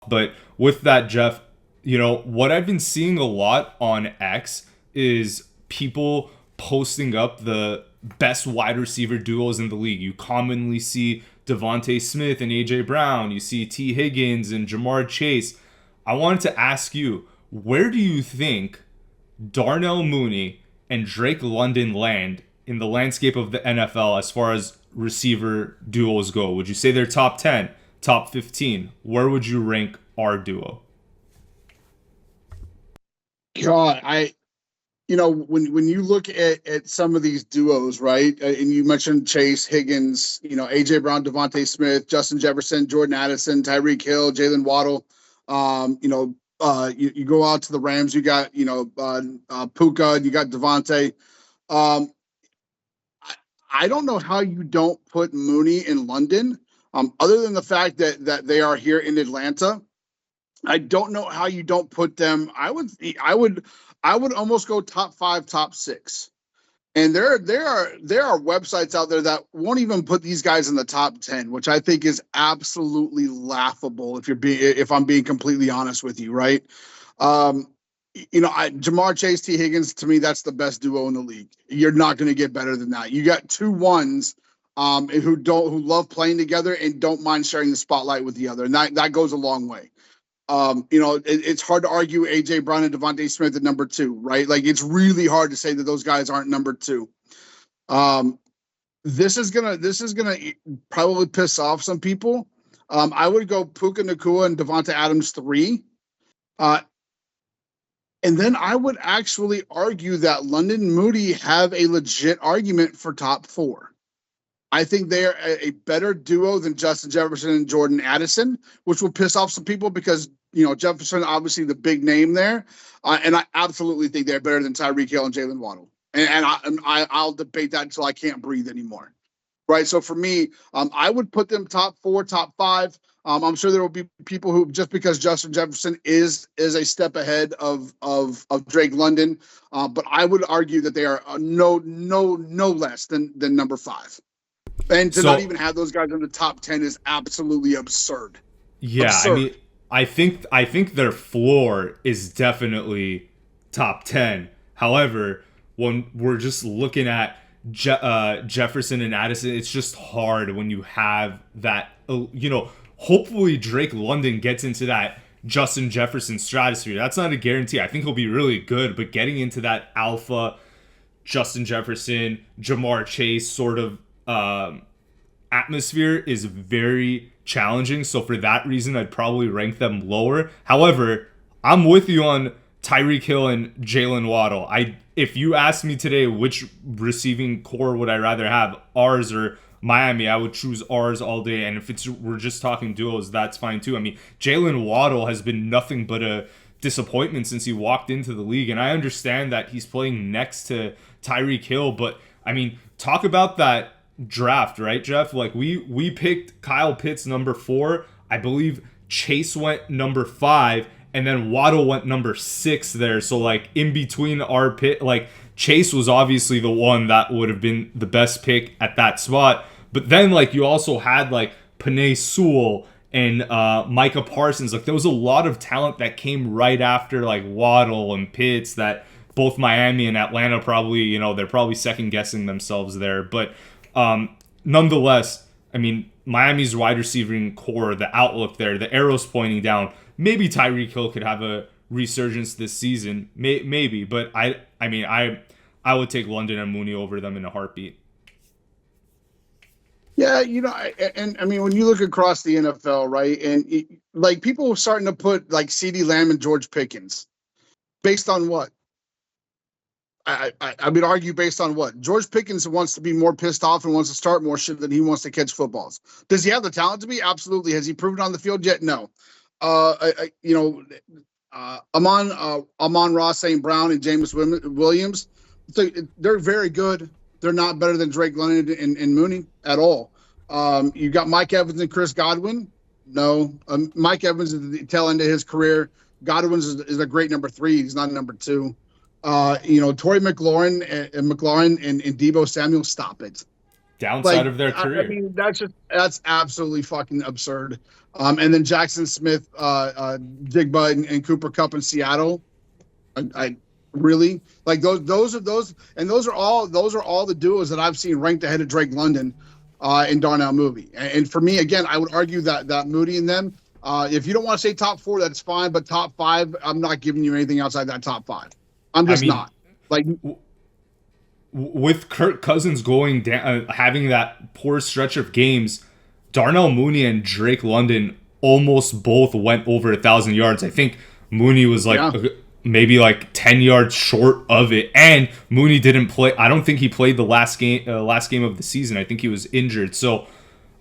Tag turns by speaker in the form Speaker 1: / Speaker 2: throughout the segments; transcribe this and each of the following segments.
Speaker 1: But with that, Jeff, what I've been seeing a lot on X is people posting up the best wide receiver duos in the league. You commonly see Devontae Smith and AJ Brown. You see T. Higgins and Jamar Chase. I wanted to ask you, where do you think Darnell Mooney and Drake London land in the landscape of the NFL as far as receiver duos go? Would you say they're top 10, top 15? Where would you rank our duo?
Speaker 2: God, when you look at some of these duos, right? And you mentioned Chase, Higgins, AJ Brown, Devontae Smith, Justin Jefferson, Jordan Addison, Tyreek Hill, Jalen Waddle. You go out to the Rams, you got Puka, you got Devontae. Um, I don't know how you don't put Mooney in London, other than the fact that they are here in Atlanta. I don't know how you don't put them. I would almost go top 5, top 6. And there are websites out there that won't even put these guys in the top 10, which I think is absolutely laughable if I'm being completely honest with you, right? Jamar Chase, T. Higgins, to me, that's the best duo in the league. You're not going to get better than that. You got two ones who love playing together and don't mind sharing the spotlight with the other, and that goes a long way. It's hard to argue AJ Brown and Devontae Smith at number 2, right? Like, it's really hard to say that those guys aren't number 2. This is gonna probably piss off some people. I would go Puka Nacua and Devonta Adams 3. And then I would actually argue that London Moody have a legit argument for top 4. I think they are a better duo than Justin Jefferson and Jordan Addison, which will piss off some people because, Jefferson, obviously the big name there. And I absolutely think they're better than Tyreek Hill and Jalen Waddle. And I'll debate that until I can't breathe anymore. Right. So for me, I would put them top 4, top 5. I'm sure there will be people who, just because Justin Jefferson is a step ahead of Drake London, but I would argue that they are no less than number 5. And to not even have those guys in the top 10 is absolutely absurd.
Speaker 1: Yeah, absurd. I mean, I think their floor is definitely top 10. However, when we're just looking at Jefferson and Addison, it's just hard when you have that. Hopefully Drake London gets into that Justin Jefferson stratosphere. That's not a guarantee. I think he'll be really good, but getting into that alpha Justin Jefferson, Jamar Chase sort of atmosphere is very challenging. So for that reason, I'd probably rank them lower. However, I'm with you on Tyreek Hill and Jalen Waddle. If you asked me today which receiving core would I rather have, ours or Miami, I would choose ours all day. And if we're just talking duos, that's fine too. I mean, Jalen Waddle has been nothing but a disappointment since he walked into the league. And I understand that he's playing next to Tyreek Hill, but I mean, talk about that draft, right, Jeff? Like, we picked Kyle Pitts number 4. I believe Chase went number 5, and then Waddle went number 6 there. So like in between our pick, like Chase was obviously the one that would have been the best pick at that spot. But then like you also had like Penei Sewell and Micah Parsons. Like, there was a lot of talent that came right after like Waddle and Pitts that both Miami and Atlanta probably, they're probably second guessing themselves there. But nonetheless, I mean, Miami's wide receiving core, the outlook there, the arrows pointing down. Maybe Tyreek Hill could have a resurgence this season, maybe. But I would take London and Mooney over them in a heartbeat.
Speaker 2: Yeah, and I mean, when you look across the NFL, right, and like people are starting to put like CeeDee Lamb and George Pickens, based on what? I would argue based on what? George Pickens wants to be more pissed off and wants to start more shit than he wants to catch footballs. Does he have the talent to be? Absolutely. Has he proven on the field yet? No. Amon-Ra St. Brown and James Williams, they're very good. They're not better than Drake London and Mooney at all. You got Mike Evans and Chris Godwin. No. Mike Evans is at the tail end of his career. Godwin is a great number 3. He's not a number 2. Torrey McLaurin and Deebo Samuel, stop it.
Speaker 1: downside
Speaker 2: Like,
Speaker 1: of their
Speaker 2: I
Speaker 1: career.
Speaker 2: mean, that's absolutely fucking absurd. And then Jackson Smith, Jigba, and Cooper Cup in Seattle. I really like those are all the duos that I've seen ranked ahead of Drake London, and Darnell Mooney. And for me, again, I would argue that Moody and them. If you don't want to say top four, that's fine. But top five, I'm not giving you anything outside that top five. I'm
Speaker 1: I
Speaker 2: just
Speaker 1: mean,
Speaker 2: not. Like,
Speaker 1: with Kirk Cousins going down, having that poor stretch of games, Darnell Mooney and Drake London almost both went over 1,000 yards. I think Mooney was like maybe like 10 yards short of it, and Mooney didn't play. I don't think he played the last game of the season. I think he was injured. So,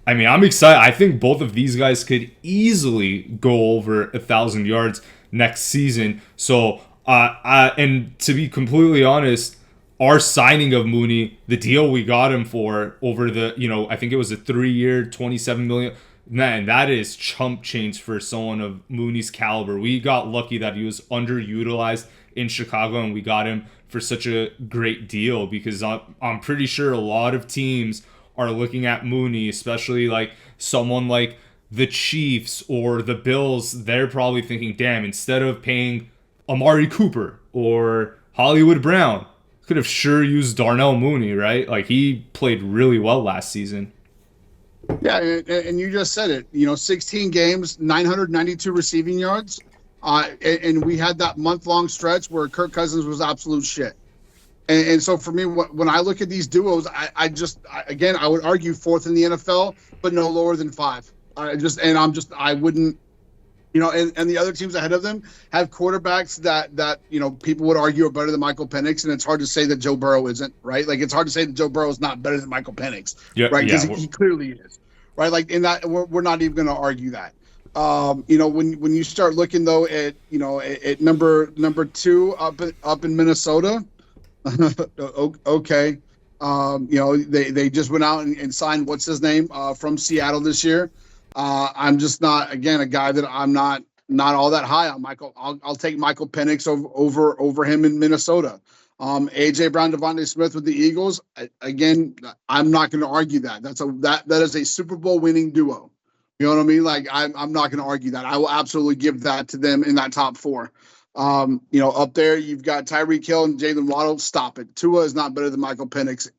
Speaker 1: I mean, I'm excited. I think both of these guys could easily go over 1,000 yards next season. So, and to be completely honest, our signing of Mooney, the deal we got him for over I think it was a 3-year, $27 million. Man, that is chump change for someone of Mooney's caliber. We got lucky that he was underutilized in Chicago, and we got him for such a great deal, because I'm pretty sure a lot of teams are looking at Mooney, especially like someone like the Chiefs or the Bills. They're probably thinking, damn, instead of paying Amari Cooper or Hollywood Brown, could have sure used Darnell Mooney, right? Like, he played really well last season.
Speaker 2: yeah, and you just said it. 16 games, 992 receiving yards, and we had that month-long stretch where Kirk Cousins was absolute shit. And so for me, when I look at these duos, I would argue fourth in the NFL, but no lower than five. I wouldn't. And the other teams ahead of them have quarterbacks that people would argue are better than Michael Penix, and it's hard to say that Joe Burrow isn't, right? Like, it's hard to say that Joe Burrow is not better than Michael Penix, right? Because he clearly is, right? Like, in that, we're not even going to argue that. When you start looking though at at number two up in Minnesota, okay, they just went out and signed what's his name from Seattle this year. I'm just not, again, a guy that I'm not all that high on. Michael, I'll take Michael Penix over him in Minnesota. AJ Brown, Devontae Smith with the Eagles. Again, I'm not going to argue that. That is a Super Bowl winning duo. You know what I mean? Like, I'm not going to argue that. I will absolutely give that to them in that top four. Up there you've got Tyreek Hill and Jalen Waddle. Stop it. Tua is not better than Michael Penix.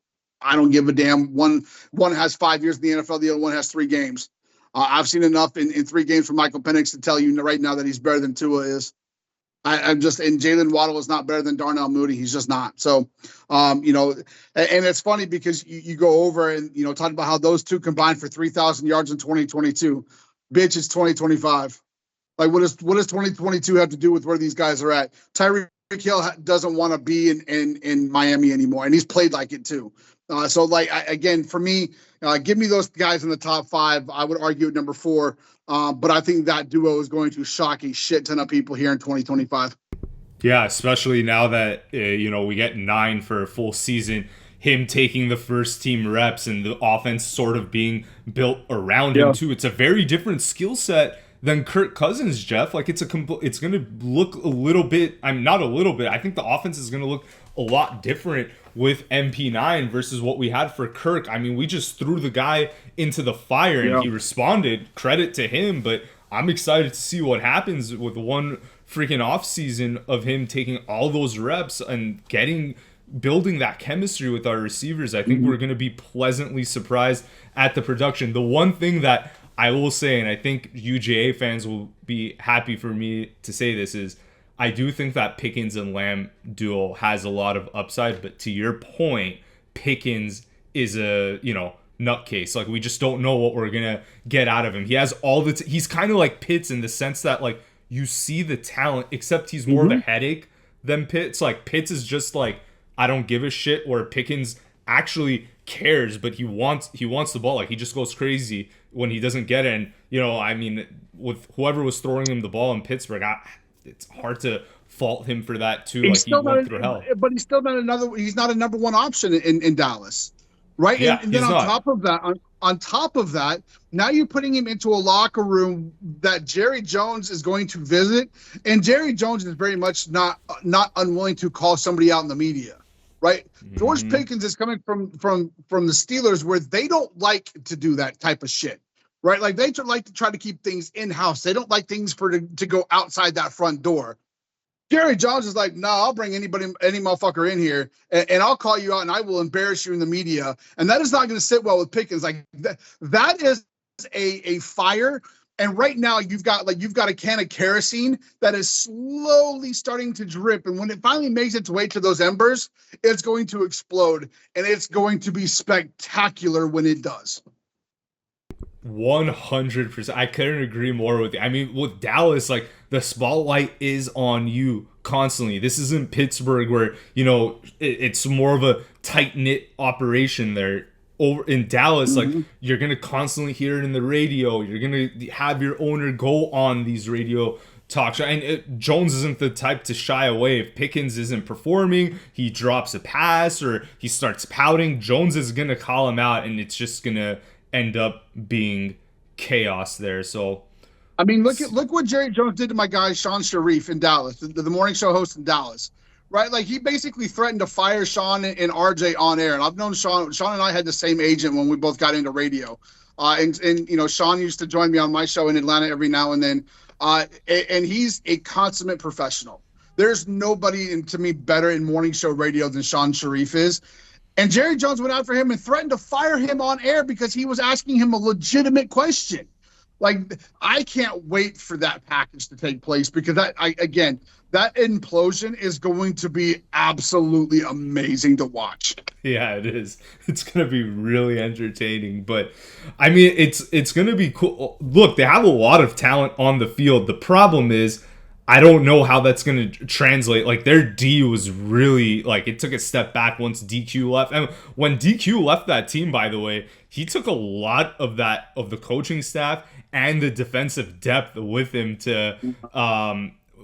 Speaker 2: I don't give a damn. One has 5 years in the NFL. The other one has 3 games. I've seen enough in 3 games from Michael Penix to tell you right now that he's better than Tua is. And Jalen Waddle is not better than Darnell Mooney. He's just not. So, and it's funny because you go over and, talk about how those two combined for 3,000 yards in 2022. Bitch, it's 2025. Like, what does 2022 have to do with where these guys are at? Tyreek Hill doesn't want to be in Miami anymore, and he's played like it too. So, like, again, for me, give me those guys in the top 5. I would argue at number 4, but I think that duo is going to shock a shit ton of people here in 2025.
Speaker 1: Yeah, especially now that we get 9 for a full season. Him taking the first team reps and the offense sort of being built around him too. It's a very different skill set than Kirk Cousins, Jeff. Like, it's going to look a little bit. Not a little bit. I think the offense is going to look a lot different with MP9 versus what we had for Kirk. I mean, we just threw the guy into the fire and he responded. Credit to him, but I'm excited to see what happens with one freaking offseason of him taking all those reps and building that chemistry with our receivers. I think we're going to be pleasantly surprised at the production. The one thing that I will say, and I think UGA fans will be happy for me to say this, is I do think that Pickens and Lamb duo has a lot of upside, but to your point, Pickens is a, nutcase. Like, we just don't know what we're going to get out of him. He has all he's kind of like Pitts in the sense that, like, you see the talent, except he's more of a headache than Pitts. Like, Pitts is just like, I don't give a shit, where Pickens actually cares, but he wants the ball. Like, he just goes crazy when he doesn't get it. And, with whoever was throwing him the ball in Pittsburgh, it's hard to fault him for that too. He's still went through hell.
Speaker 2: But he's still he's not a number 1 option in Dallas. Right?
Speaker 1: Yeah,
Speaker 2: and then on top of that, now you're putting him into a locker room that Jerry Jones is going to visit, and Jerry Jones is very much not unwilling to call somebody out in the media. right? George
Speaker 1: Mm-hmm.
Speaker 2: Pickens is coming from the Steelers, where they don't like to do that type of shit, right? Like they like to try to keep things in house. They don't like things to go outside that front door. Jerry Jones is like, no, I'll bring any motherfucker in here, and I'll call you out, and I will embarrass you in the media, and that is not going to sit well with Pickens. Like that is a fire. And right now you've got a can of kerosene that is slowly starting to drip, and when it finally makes its way to those embers, it's going to explode, and it's going to be spectacular when it does.
Speaker 1: 100%. I couldn't agree more with you. I mean, with Dallas, like the spotlight is on you constantly. This isn't Pittsburgh where, it's more of a tight knit operation there. Over in Dallas, like you're gonna constantly hear it in the radio. You're gonna have your owner go on these radio talk show, and Jones isn't the type to shy away. If Pickens isn't performing, he drops a pass or he starts pouting, Jones is gonna call him out, and it's just gonna end up being chaos there. So
Speaker 2: I mean, look what Jerry Jones did to my guy Sean Sharif in Dallas, the morning show host in Dallas, right? Like he basically threatened to fire Sean and RJ on air. And I've known Sean. Sean and I had the same agent when we both got into radio, and Sean used to join me on my show in Atlanta every now and then. And he's a consummate professional. There's nobody to me better in morning show radio than Sean Sharif is. And Jerry Jones went out for him and threatened to fire him on air because he was asking him a legitimate question. Like, I can't wait for that package to take place, because that implosion is going to be absolutely amazing to watch.
Speaker 1: yeah, it is. It's gonna be really entertaining. But I mean, it's gonna be cool. Look, they have a lot of talent on the field. The problem is, I don't know how that's going to translate. Like their D was really like it took a step back once DQ left. And when DQ left that team, by the way, he took a lot of the coaching staff and the defensive depth with him to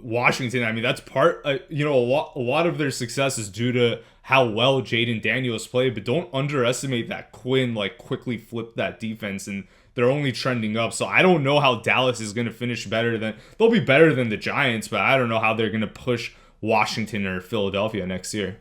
Speaker 1: Washington. I mean, that's a lot of their success is due to how well Jaden Daniels played, but don't underestimate that Quinn like quickly flipped that defense, and they're only trending up. So I don't know how Dallas is going to finish better than they'll be better than the Giants, but I don't know how they're going to push Washington or Philadelphia next year.